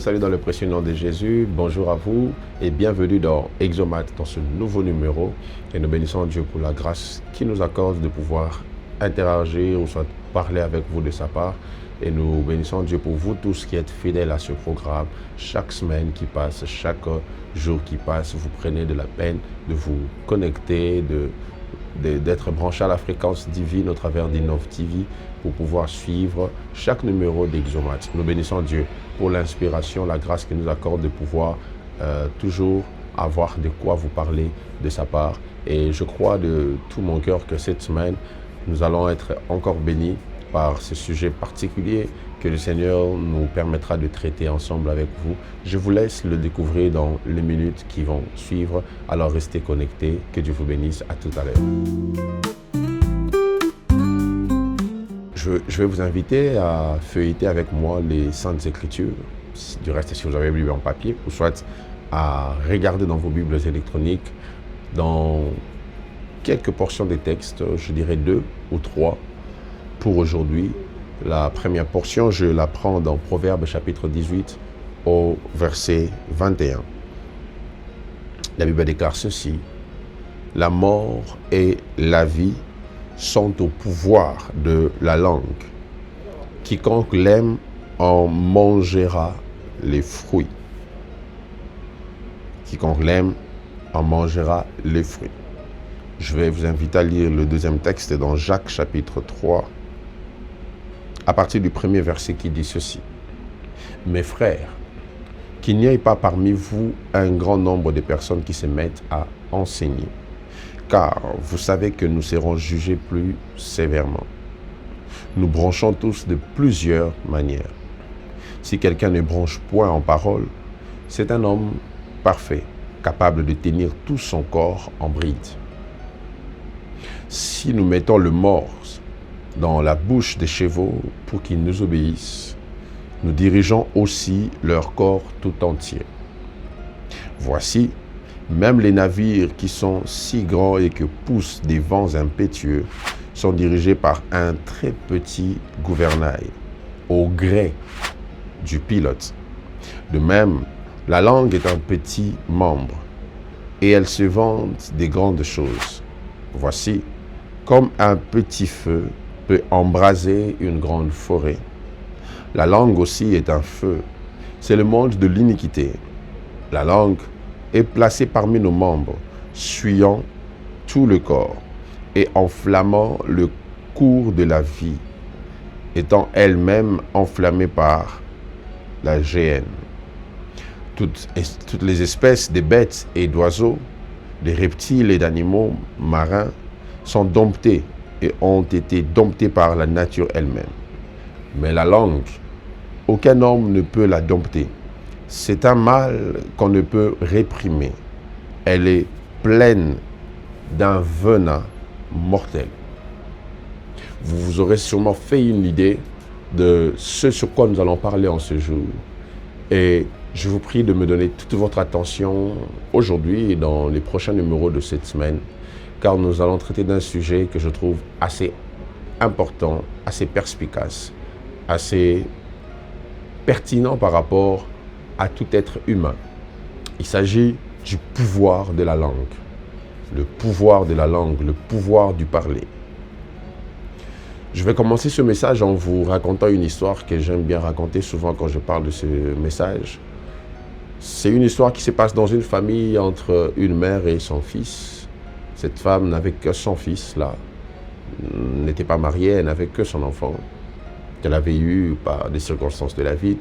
salue dans le précieux nom de Jésus. Bonjour à vous et bienvenue dans Exomate, dans ce nouveau numéro. Et nous bénissons Dieu pour la grâce qu'il nous accorde de pouvoir interagir ou soit parler avec vous de sa part. Et nous bénissons Dieu pour vous tous qui êtes fidèles à ce programme. Chaque semaine qui passe, chaque jour qui passe, vous prenez de la peine de vous connecter, d'être branché à la fréquence divine au travers d'Innov TV pour pouvoir suivre chaque numéro d'Exomate. Nous bénissons Dieu pour l'inspiration, la grâce qu'il nous accorde de pouvoir toujours avoir de quoi vous parler de sa part. Et je crois de tout mon cœur que cette semaine, nous allons être encore bénis par ce sujet particulier que le Seigneur nous permettra de traiter ensemble avec vous. Je vous laisse le découvrir dans les minutes qui vont suivre. Alors restez connectés. Que Dieu vous bénisse. À tout à l'heure. Je vais vous inviter à feuilleter avec moi les Saintes Écritures. Du reste, si vous avez une Bible en papier, ou soit à regarder dans vos Bibles électroniques, dans quelques portions des textes, je dirais 2 ou 3 pour aujourd'hui. La première portion, je la prends dans Proverbes chapitre 18 au verset 21. La Bible déclare ceci: la mort et la vie sont au pouvoir de la langue. Quiconque l'aime en mangera les fruits. Quiconque l'aime en mangera les fruits. Je vais vous inviter à lire le deuxième texte dans Jacques chapitre 3, à partir du premier verset qui dit ceci: mes frères, qu'il n'y ait pas parmi vous un grand nombre de personnes qui se mettent à enseigner, car vous savez que nous serons jugés plus sévèrement. Nous branchons tous de plusieurs manières. Si quelqu'un ne branche point en parole, c'est un homme parfait, capable de tenir tout son corps en bride. Si nous mettons le morse dans la bouche des chevaux pour qu'ils nous obéissent, nous dirigeons aussi leur corps tout entier. Voici, même les navires qui sont si grands et que poussent des vents impétueux sont dirigés par un très petit gouvernail, au gré du pilote. De même, la langue est un petit membre, et elle se vante des grandes choses. Voici, comme un petit feu peut embraser une grande forêt. La langue aussi est un feu. C'est le monde de l'iniquité. La langue est placée parmi nos membres, suyant tout le corps et enflammant le cours de la vie, étant elle-même enflammée par la géhenne. Toutes les espèces de bêtes et d'oiseaux, des reptiles et d'animaux marins sont domptés et ont été domptés par la nature elle-même. Mais la langue, aucun homme ne peut la dompter. C'est un mal qu'on ne peut réprimer. Elle est pleine d'un venin mortel. Vous vous aurez sûrement fait une idée de ce sur quoi nous allons parler en ce jour. Et je vous prie de me donner toute votre attention aujourd'hui et dans les prochains numéros de cette semaine, car nous allons traiter d'un sujet que je trouve assez important, assez perspicace, assez pertinent par rapport à tout être humain. Il s'agit du pouvoir de la langue. Le pouvoir de la langue, le pouvoir du parler. Je vais commencer ce message en vous racontant une histoire que j'aime bien raconter souvent quand je parle de ce message. C'est une histoire qui se passe dans une famille entre une mère et son fils. Cette femme n'avait que son fils, là, n'était pas mariée, elle n'avait que son enfant, qu'elle avait eu par des circonstances de la vie.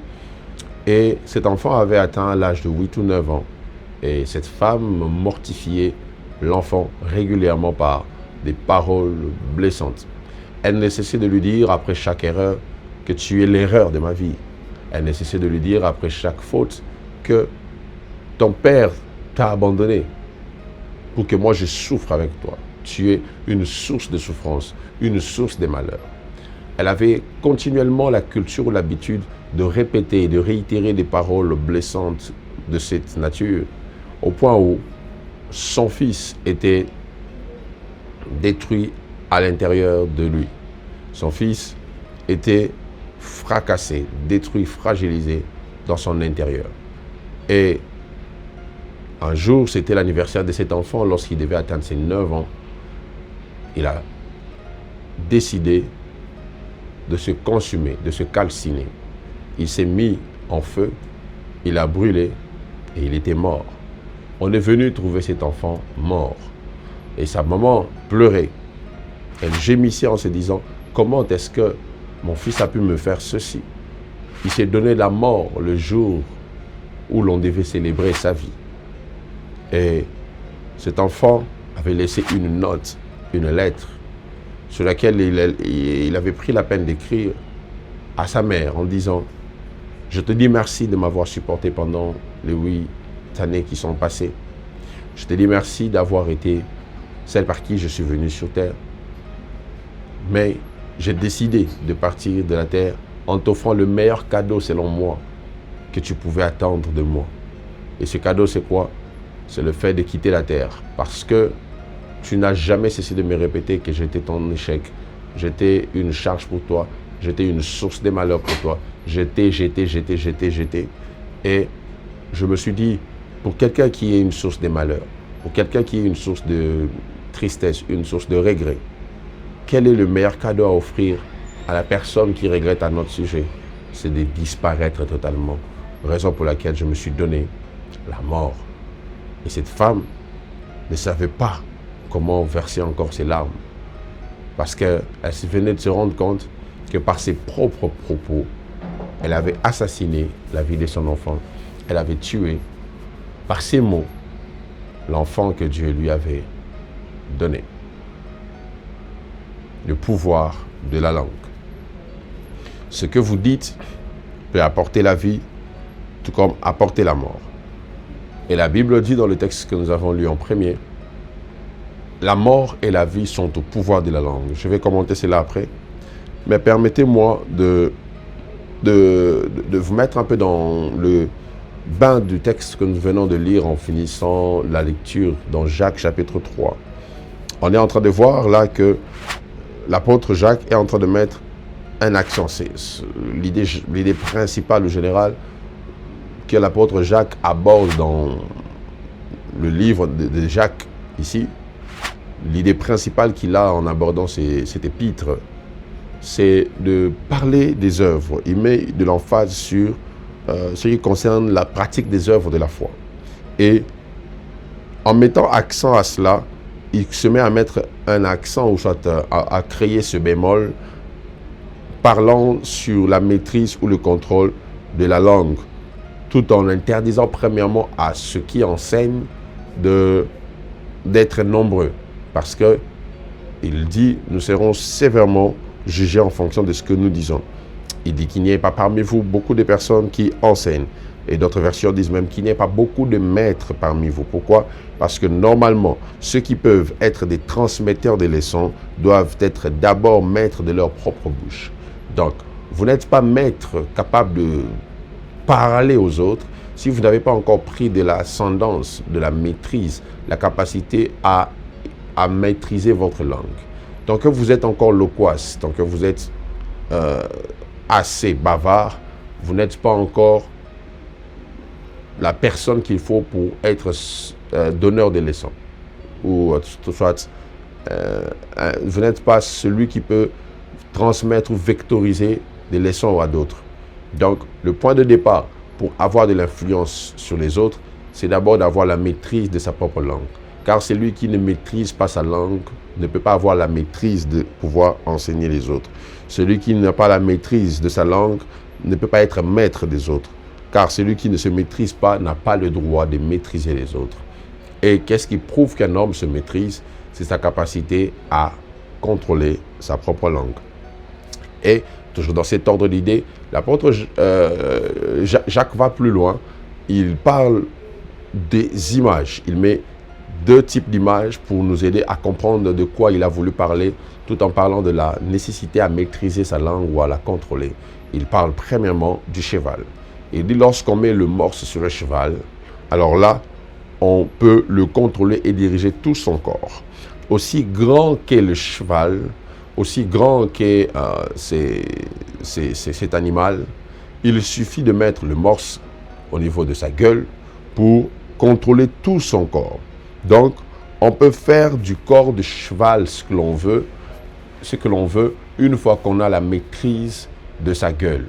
Et cet enfant avait atteint l'âge de 8 ou 9 ans. Et cette femme mortifiait l'enfant régulièrement par des paroles blessantes. Elle ne cessait de lui dire après chaque erreur que tu es l'erreur de ma vie. Elle ne cessait de lui dire après chaque faute que ton père t'a abandonné pour que moi je souffre avec toi. Tu es une source de souffrance, une source de malheur. Elle avait continuellement la culture ou l'habitude de répéter et de réitérer des paroles blessantes de cette nature, au point où son fils était détruit à l'intérieur de lui. Son fils était fracassé, détruit, fragilisé dans son intérieur. Et un jour, c'était l'anniversaire de cet enfant, lorsqu'il devait atteindre ses 9 ans, il a décidé de se consumer, de se calciner. Il s'est mis en feu, il a brûlé et il était mort. On est venu trouver cet enfant mort. Et sa maman pleurait. Elle gémissait en se disant, comment est-ce que mon fils a pu me faire ceci? Il s'est donné la mort le jour où l'on devait célébrer sa vie. Et cet enfant avait laissé une note, une lettre, sur laquelle il avait pris la peine d'écrire à sa mère en disant « Je te dis merci de m'avoir supporté pendant les 8 années qui sont passées. Je te dis merci d'avoir été celle par qui je suis venu sur terre. Mais j'ai décidé de partir de la terre en t'offrant le meilleur cadeau selon moi que tu pouvais attendre de moi. Et ce cadeau, c'est quoi? C'est le fait de quitter la terre. Parce que tu n'as jamais cessé de me répéter que j'étais ton échec. J'étais une charge pour toi. J'étais une source de malheur pour toi. J'étais. Et je me suis dit, pour quelqu'un qui est une source de malheur, pour quelqu'un qui est une source de tristesse, une source de regret, quel est le meilleur cadeau à offrir à la personne qui regrette à notre sujet? C'est de disparaître totalement. Raison pour laquelle je me suis donné la mort. Et cette femme ne savait pas comment verser encore ses larmes. Parce qu'elle venait de se rendre compte que par ses propres propos, elle avait assassiné la vie de son enfant. Elle avait tué, par ses mots, l'enfant que Dieu lui avait donné. Le pouvoir de la langue. Ce que vous dites peut apporter la vie, tout comme apporter la mort. Et la Bible dit dans le texte que nous avons lu en premier, la mort et la vie sont au pouvoir de la langue. Je vais commenter cela après. Mais permettez-moi de vous mettre un peu dans le bain du texte que nous venons de lire en finissant la lecture dans Jacques chapitre 3. On est en train de voir là que l'apôtre Jacques est en train de mettre un accent. C'est l'idée principale ou générale que l'apôtre Jacques aborde dans le livre de Jacques ici. L'idée principale qu'il a en abordant cet épître, c'est de parler des œuvres. Il met de l'emphase sur ce qui concerne la pratique des œuvres de la foi. Et en mettant accent à cela, il se met à mettre un accent, ou soit à créer ce bémol, parlant sur la maîtrise ou le contrôle de la langue, tout en interdisant premièrement à ceux qui enseignent d'être nombreux. Parce que il dit, nous serons sévèrement jugés en fonction de ce que nous disons. Il dit qu'il n'y ait pas parmi vous beaucoup de personnes qui enseignent. Et d'autres versions disent même qu'il n'y ait pas beaucoup de maîtres parmi vous. Pourquoi? Parce que normalement, ceux qui peuvent être des transmetteurs des leçons doivent être d'abord maîtres de leur propre bouche. Donc, vous n'êtes pas maître capable de parler aux autres si vous n'avez pas encore pris de l'ascendance, de la maîtrise, la capacité à maîtriser votre langue. Tant que vous êtes encore loquace, tant que vous êtes assez bavard, vous n'êtes pas encore la personne qu'il faut pour être donneur de leçons. Ou soit, vous n'êtes pas celui qui peut transmettre ou vectoriser des leçons à d'autres. Donc, le point de départ pour avoir de l'influence sur les autres, c'est d'abord d'avoir la maîtrise de sa propre langue. Car celui qui ne maîtrise pas sa langue ne peut pas avoir la maîtrise de pouvoir enseigner les autres. Celui qui n'a pas la maîtrise de sa langue ne peut pas être maître des autres. Car celui qui ne se maîtrise pas n'a pas le droit de maîtriser les autres. Et qu'est-ce qui prouve qu'un homme se maîtrise? C'est sa capacité à contrôler sa propre langue. Et toujours dans cet ordre d'idées, l'apôtre Jacques va plus loin. Il parle des images. Il met 2 types d'images pour nous aider à comprendre de quoi il a voulu parler, tout en parlant de la nécessité à maîtriser sa langue ou à la contrôler. Il parle premièrement du cheval. Il dit lorsqu'on met le morse sur un cheval, alors là, on peut le contrôler et diriger tout son corps. Aussi grand qu'est le cheval, aussi grand qu'est cet animal, il suffit de mettre le morse au niveau de sa gueule pour contrôler tout son corps. Donc, on peut faire du corps de cheval ce que l'on veut, une fois qu'on a la maîtrise de sa gueule.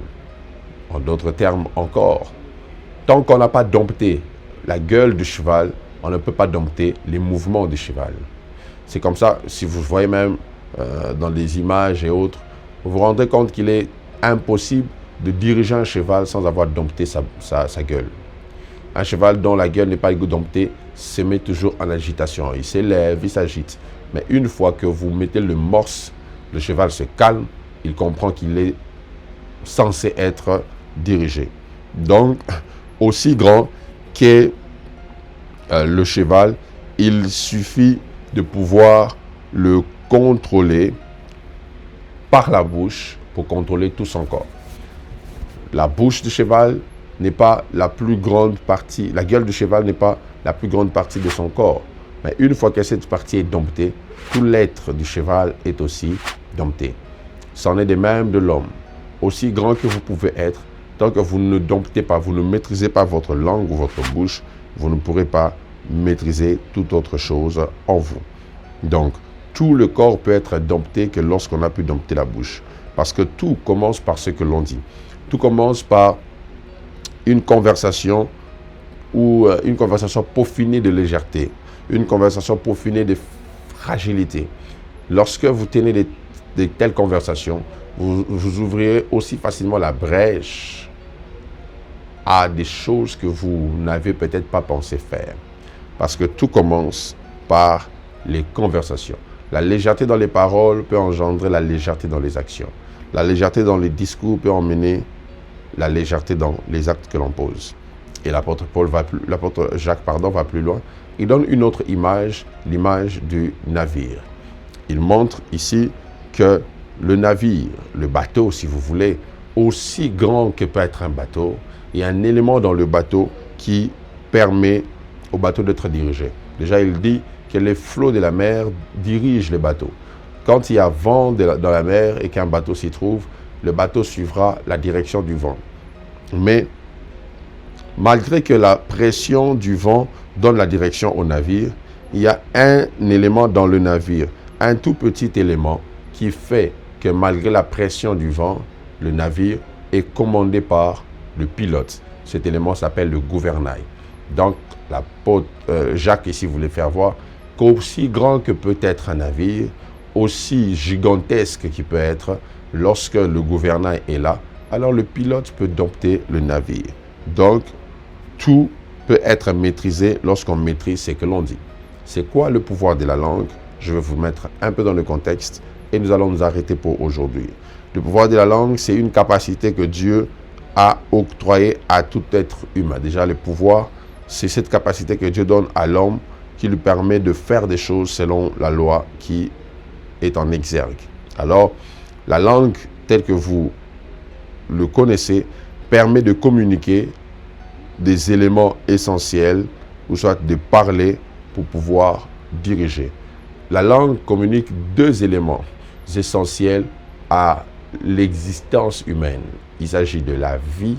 En d'autres termes encore, tant qu'on n'a pas dompté la gueule du cheval, on ne peut pas dompter les mouvements du cheval. C'est comme ça, si vous voyez même dans des images et autres, vous vous rendrez compte qu'il est impossible de diriger un cheval sans avoir dompté sa gueule. Un cheval dont la gueule n'est pas domptée se met toujours en agitation. Il s'élève, il s'agite. Mais une fois que vous mettez le morse, le cheval se calme, il comprend qu'il est censé être dirigé. Donc, aussi grand qu'est le cheval, il suffit de pouvoir le contrôler par la bouche pour contrôler tout son corps. La bouche du cheval n'est pas la plus grande partie, la gueule du cheval n'est pas la plus grande partie de son corps. Mais une fois que cette partie est domptée, tout l'être du cheval est aussi dompté. C'en est de même de l'homme. Aussi grand que vous pouvez être, tant que vous ne domptez pas, vous ne maîtrisez pas votre langue ou votre bouche, vous ne pourrez pas maîtriser toute autre chose en vous. Donc, tout le corps peut être dompté que lorsqu'on a pu dompter la bouche. Parce que tout commence par ce que l'on dit. Tout commence par une conversation ou une conversation peaufinée de légèreté, une conversation peaufinée de fragilité. Lorsque vous tenez de telles conversations, vous ouvrirez aussi facilement la brèche à des choses que vous n'avez peut-être pas pensé faire. Parce que tout commence par les conversations. La légèreté dans les paroles peut engendrer la légèreté dans les actions. La légèreté dans les discours peut emmener la légèreté dans les actes que l'on pose. Et l'apôtre Jacques va plus loin. Il donne une autre image, l'image du navire. Il montre ici que le navire, le bateau si vous voulez, aussi grand que peut être un bateau, il y a un élément dans le bateau qui permet au bateau d'être dirigé. Déjà, il dit que les flots de la mer dirigent les bateaux. Quand il y a vent dans la mer et qu'un bateau s'y trouve, le bateau suivra la direction du vent. Mais malgré que la pression du vent donne la direction au navire, il y a un élément dans le navire, un tout petit élément qui fait que malgré la pression du vent, le navire est commandé par le pilote. Cet élément s'appelle le gouvernail. Donc, l'apôtre Jacques ici voulait faire voir qu'aussi grand que peut être un navire, aussi gigantesque qu'il peut être, lorsque le gouvernail est là, alors le pilote peut dompter le navire. Donc, tout peut être maîtrisé lorsqu'on maîtrise ce que l'on dit. C'est quoi le pouvoir de la langue? Je vais vous mettre un peu dans le contexte et nous allons nous arrêter pour aujourd'hui. Le pouvoir de la langue, c'est une capacité que Dieu a octroyée à tout être humain. Déjà, le pouvoir, c'est cette capacité que Dieu donne à l'homme qui lui permet de faire des choses selon la loi qui est en exergue. Alors, la langue, telle que vous le connaissez, permet de communiquer des éléments essentiels, ou soit de parler pour pouvoir diriger. La langue communique deux éléments essentiels à l'existence humaine. Il s'agit de la vie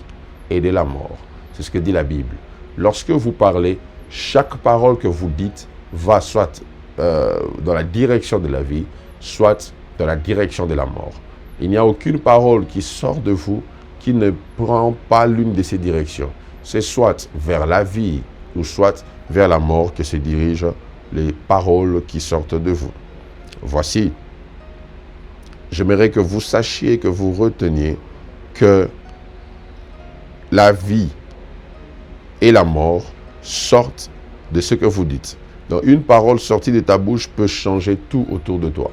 et de la mort. C'est ce que dit la Bible. Lorsque vous parlez, chaque parole que vous dites va soit dans la direction de la vie, soit dans la direction de la mort. Il n'y a aucune parole qui sort de vous qui ne prend pas l'une de ces directions. C'est soit vers la vie ou soit vers la mort que se dirigent les paroles qui sortent de vous. Voici, j'aimerais que vous sachiez, que vous reteniez que la vie et la mort sortent de ce que vous dites. Donc, une parole sortie de ta bouche peut changer tout autour de toi.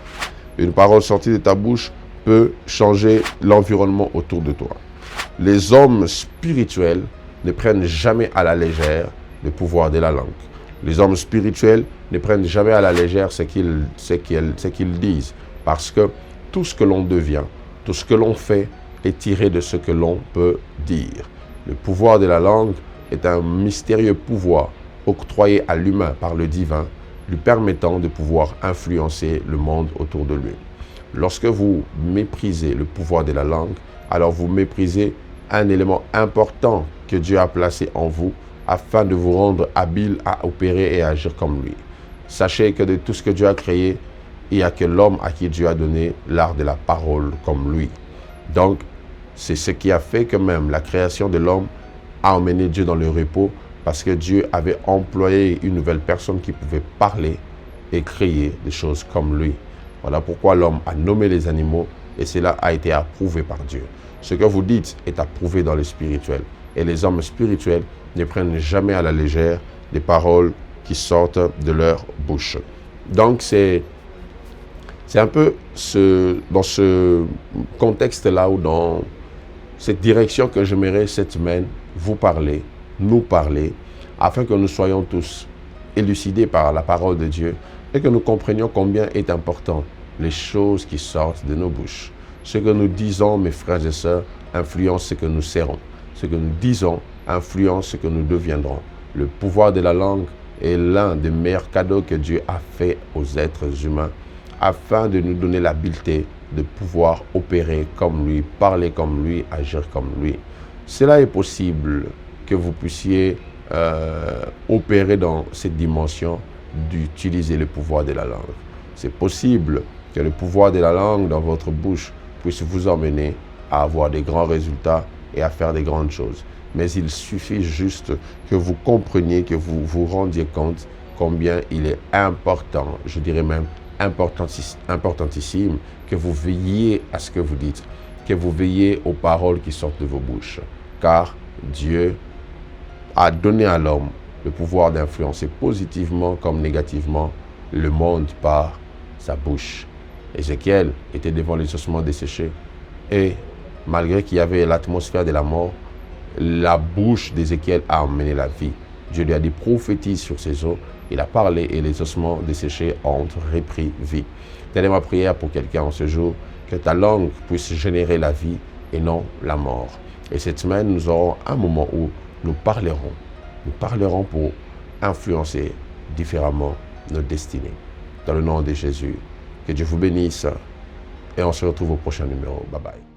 Une parole sortie de ta bouche peut changer l'environnement autour de toi. Les hommes spirituels ne prennent jamais à la légère le pouvoir de la langue. Les hommes spirituels ne prennent jamais à la légère ce qu'ils disent, parce que tout ce que l'on devient, tout ce que l'on fait est tiré de ce que l'on peut dire. Le pouvoir de la langue est un mystérieux pouvoir octroyé à l'humain par le divin, lui permettant de pouvoir influencer le monde autour de lui. Lorsque vous méprisez le pouvoir de la langue, alors vous méprisez un élément important que Dieu a placé en vous afin de vous rendre habile à opérer et à agir comme lui. Sachez que de tout ce que Dieu a créé, il n'y a que l'homme à qui Dieu a donné l'art de la parole comme lui. Donc, c'est ce qui a fait que même la création de l'homme a emmené Dieu dans le repos, parce que Dieu avait employé une nouvelle personne qui pouvait parler et créer des choses comme lui. Voilà pourquoi l'homme a nommé les animaux et cela a été approuvé par Dieu. Ce que vous dites est approuvé dans le spirituel. Et les hommes spirituels ne prennent jamais à la légère les paroles qui sortent de leur bouche. Donc c'est un peu dans ce contexte-là ou dans cette direction que j'aimerais cette semaine vous parler, nous parler, afin que nous soyons tous élucidés par la parole de Dieu et que nous comprenions combien est important les choses qui sortent de nos bouches. Ce que nous disons, mes frères et sœurs, influence ce que nous serons. Ce que nous disons influence ce que nous deviendrons. Le pouvoir de la langue est l'un des meilleurs cadeaux que Dieu a fait aux êtres humains afin de nous donner l'habileté de pouvoir opérer comme lui, parler comme lui, agir comme lui. Cela est possible que vous puissiez opérer dans cette dimension d'utiliser le pouvoir de la langue. C'est possible que le pouvoir de la langue dans votre bouche puisse vous emmener à avoir des grands résultats et à faire des grandes choses. Mais il suffit juste que vous compreniez, que vous vous rendiez compte combien il est important, je dirais même importantissime, que vous veilliez à ce que vous dites, que vous veilliez aux paroles qui sortent de vos bouches. Car Dieu a donné à l'homme le pouvoir d'influencer positivement comme négativement le monde par sa bouche. Ézéchiel était devant les ossements desséchés et malgré qu'il y avait l'atmosphère de la mort, la bouche d'Ézéchiel a emmené la vie. Dieu lui a dit prophétise sur ces eaux. Il a parlé et les ossements desséchés ont repris vie. Telle est ma prière pour quelqu'un en ce jour, que ta langue puisse générer la vie et non la mort. Et cette semaine, nous aurons un moment où nous parlerons. Nous parlerons pour influencer différemment nos destinées. Dans le nom de Jésus, que Dieu vous bénisse et on se retrouve au prochain numéro. Bye bye.